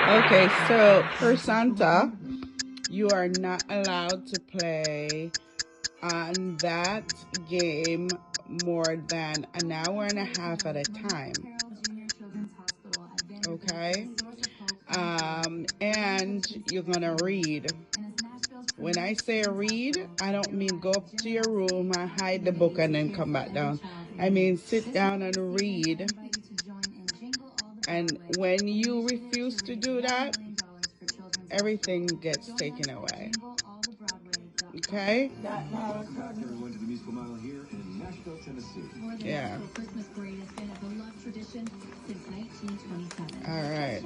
Okay, so for Santa, you are not allowed to play on that game more than an hour and a half at a time. Okay? And you're gonna read. When I say read, I don't mean go up to your room and hide the book and then come back down. I mean sit down and read. And when you refuse to do that, everything gets taken away. Okay? Yeah. All right.